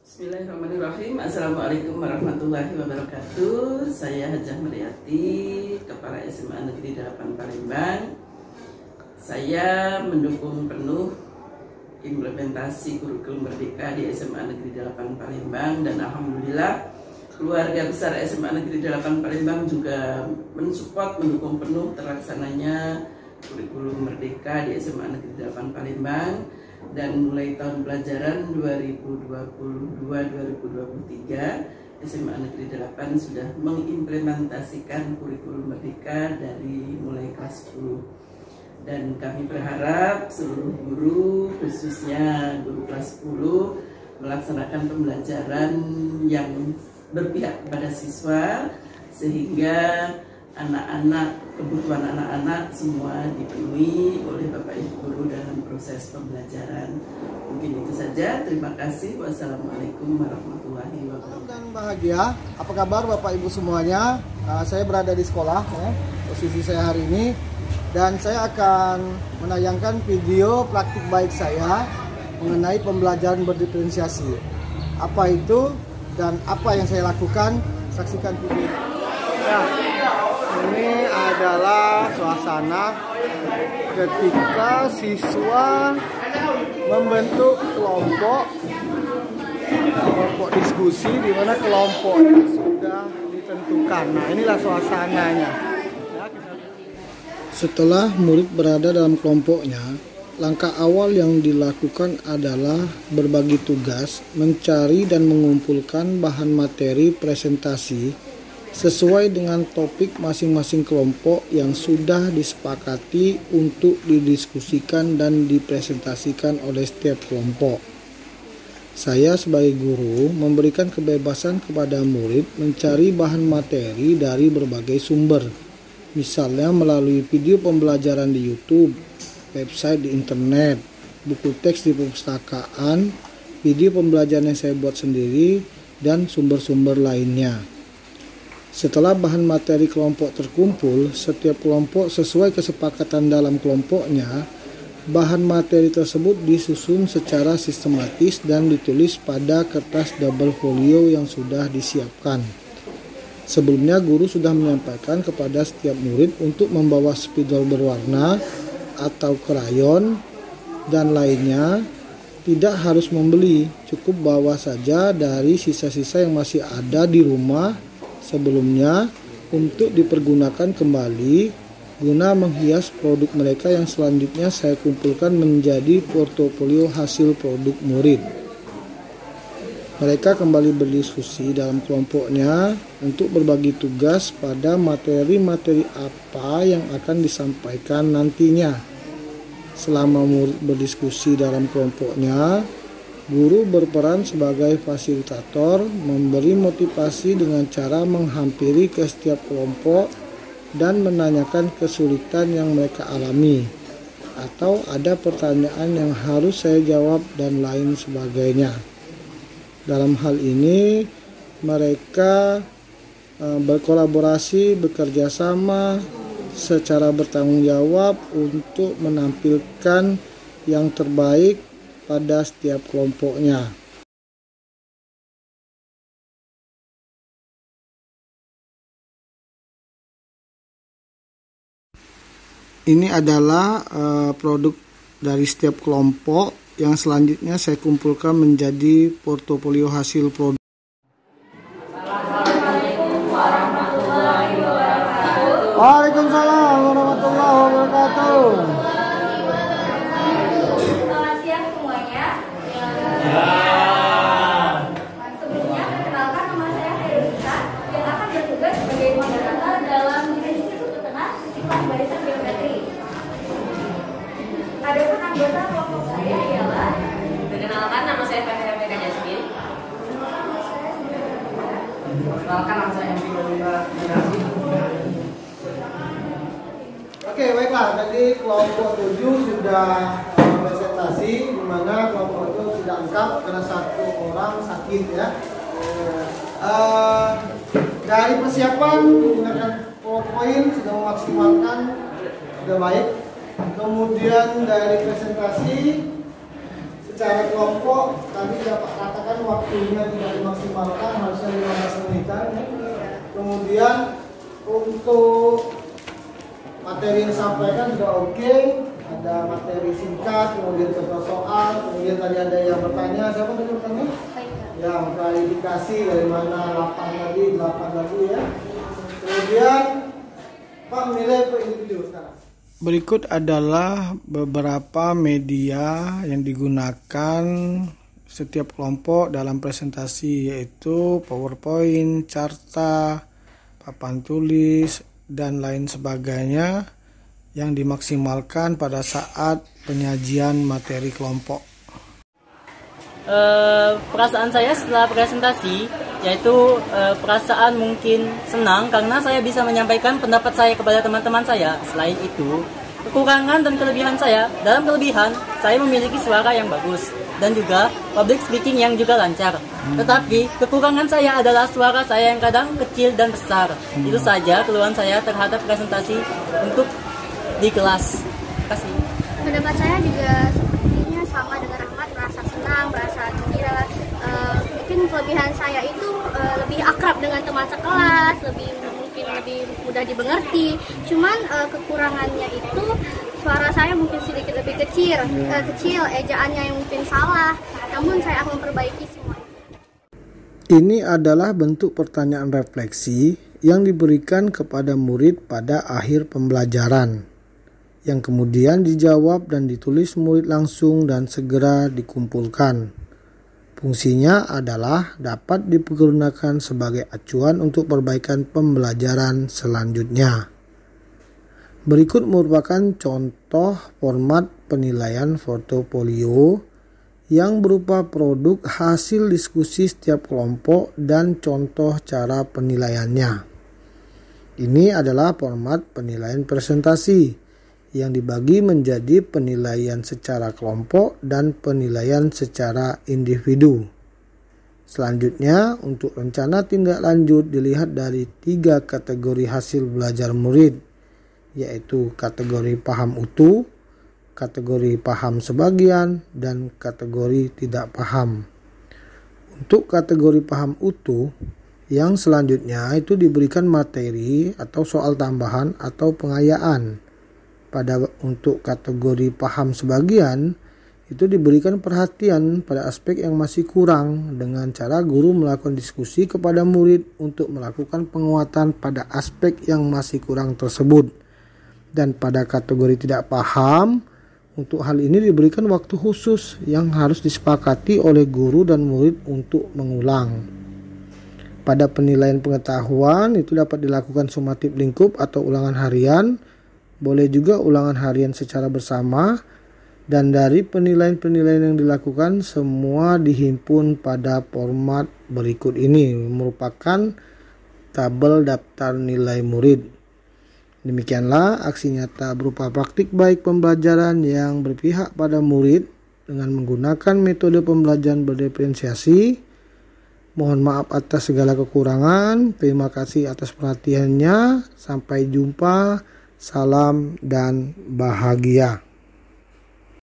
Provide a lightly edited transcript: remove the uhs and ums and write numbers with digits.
Bismillahirrahmanirrahim. Assalamualaikum warahmatullahi wabarakatuh. Saya Hajah Mariati, Kepala SMA Negeri 8 Palembang. Saya mendukung penuh implementasi kurikulum merdeka di SMA Negeri 8 Palembang, dan alhamdulillah keluarga besar SMA Negeri 8 Palembang juga mensupport, mendukung penuh terlaksananya kurikulum merdeka di SMA Negeri 8 Palembang. Dan mulai tahun pelajaran 2022-2023 SMA Negeri 8 sudah mengimplementasikan kurikulum merdeka dari mulai kelas 10. Dan kami berharap seluruh guru, khususnya guru kelas 10, melaksanakan pembelajaran yang berpihak kepada siswa, sehingga kebutuhan anak-anak semua dipenuhi oleh Bapak Ibu guru dalam proses pembelajaran. Mungkin itu saja. Terima kasih. Wassalamualaikum warahmatullahi wabarakatuh. Dan bahagia. Apa kabar Bapak Ibu semuanya? Saya berada di sekolah, posisi saya hari ini, dan saya akan menayangkan video praktik baik saya mengenai pembelajaran berdiferensiasi. Apa itu dan apa yang saya lakukan? Saksikan video. Ini adalah suasana ketika siswa membentuk kelompok diskusi, di mana kelompoknya sudah ditentukan. Nah, inilah suasananya. Setelah murid berada dalam kelompoknya, langkah awal yang dilakukan adalah berbagi tugas, mencari dan mengumpulkan bahan materi presentasi sesuai dengan topik masing-masing kelompok yang sudah disepakati untuk didiskusikan dan dipresentasikan oleh setiap kelompok. Saya sebagai guru memberikan kebebasan kepada murid mencari bahan materi dari berbagai sumber, misalnya melalui video pembelajaran di YouTube, website di internet, buku teks di perpustakaan, video pembelajaran yang saya buat sendiri, dan sumber-sumber lainnya. Setelah bahan materi kelompok terkumpul, setiap kelompok sesuai kesepakatan dalam kelompoknya, bahan materi tersebut disusun secara sistematis dan ditulis pada kertas double folio yang sudah disiapkan. Sebelumnya guru sudah menyampaikan kepada setiap murid untuk membawa spidol berwarna atau krayon dan lainnya. Tidak harus membeli, cukup bawa saja dari sisa-sisa yang masih ada di rumah sebelumnya untuk dipergunakan kembali guna menghias produk mereka yang selanjutnya saya kumpulkan menjadi portofolio hasil produk murid. Mereka kembali berdiskusi dalam kelompoknya untuk berbagi tugas pada materi-materi apa yang akan disampaikan nantinya. Selama murid berdiskusi dalam kelompoknya, guru berperan sebagai fasilitator, memberi motivasi dengan cara menghampiri ke setiap kelompok dan menanyakan kesulitan yang mereka alami, atau ada pertanyaan yang harus saya jawab dan lain sebagainya. Dalam hal ini, mereka berkolaborasi, bekerja sama secara bertanggung jawab untuk menampilkan yang terbaik pada setiap kelompoknya. Ini adalah produk dari setiap kelompok yang selanjutnya saya kumpulkan menjadi portofolio hasil produk. Assalamualaikum warahmatullahi wabarakatuh. Waalaikumsalam warahmatullahi wabarakatuh. Sebelumnya, perkenalkan nama saya Hairunisa yang akan bertugas sebagai moderator dalam divisi Keturunan Siswa Barisan Geometri. Adapun anggota kelompok saya ialah perkenalkan, nama saya Fahira Mega Jasmine. Perkenalkan, nama saya MP Dolima. Oke, baiklah. Tadi kelompok 7 sudah presentasi, di mana kelompok itu tidak lengkap karena satu orang sakit ya. Dari persiapan menggunakan PowerPoint sudah memaksimalkan, sudah baik. Kemudian dari presentasi secara kelompok tadi dapat katakan waktunya tidak dimaksimalkan, harusnya 15 menitan. Kemudian untuk materi yang disampaikan juga oke. Ada materi singkat, kemudian contoh soal, kemudian tadi ada yang bertanya, siapa tadi bertanya? Ya, klarifikasi dari mana 8 lagi ya. Kemudian Pak menilai per individu sekarang. Berikut adalah beberapa media yang digunakan setiap kelompok dalam presentasi, yaitu PowerPoint, carta, papan tulis, dan lain sebagainya yang dimaksimalkan pada saat penyajian materi kelompok. Perasaan saya setelah presentasi yaitu perasaan mungkin senang karena saya bisa menyampaikan pendapat saya kepada teman-teman saya. Selain itu, kekurangan dan kelebihan saya, dalam kelebihan saya memiliki suara yang bagus dan juga public speaking yang juga lancar. Tetapi kekurangan saya adalah suara saya yang kadang kecil dan besar. Itu saja keluhan saya terhadap presentasi untuk di kelas. Terima kasih. Pendapat saya juga sepertinya sama dengan Ahmad, merasa senang, merasa gembira. Mungkin kelebihan saya itu lebih akrab dengan teman sekelas, mungkin lebih mudah dimengerti. Cuman kekurangannya itu suara saya mungkin sedikit lebih kecil, ejaannya yang mungkin salah. Namun saya akan memperbaiki semua. Ini adalah bentuk pertanyaan refleksi yang diberikan kepada murid pada akhir pembelajaran, yang kemudian dijawab dan ditulis murid langsung dan segera dikumpulkan. Fungsinya adalah dapat digunakan sebagai acuan untuk perbaikan pembelajaran selanjutnya. Berikut merupakan contoh format penilaian portofolio yang berupa produk hasil diskusi setiap kelompok dan contoh cara penilaiannya. Ini adalah format penilaian presentasi yang dibagi menjadi penilaian secara kelompok dan penilaian secara individu. Selanjutnya, untuk rencana tindak lanjut dilihat dari 3 kategori hasil belajar murid, yaitu kategori paham utuh, kategori paham sebagian, dan kategori tidak paham. Untuk kategori paham utuh, yang selanjutnya itu diberikan materi atau soal tambahan atau pengayaan. Untuk kategori paham sebagian, itu diberikan perhatian pada aspek yang masih kurang dengan cara guru melakukan diskusi kepada murid untuk melakukan penguatan pada aspek yang masih kurang tersebut. Dan pada kategori tidak paham, untuk hal ini diberikan waktu khusus yang harus disepakati oleh guru dan murid untuk mengulang. Pada penilaian pengetahuan itu dapat dilakukan sumatif lingkup atau ulangan harian, boleh juga ulangan harian secara bersama, dan dari penilaian-penilaian yang dilakukan semua dihimpun pada format berikut ini, merupakan tabel daftar nilai murid. Demikianlah aksi nyata berupa praktik baik pembelajaran yang berpihak pada murid dengan menggunakan metode pembelajaran berdiferensiasi. Mohon maaf atas segala kekurangan. Terima kasih atas perhatiannya. Sampai jumpa. Salam dan bahagia.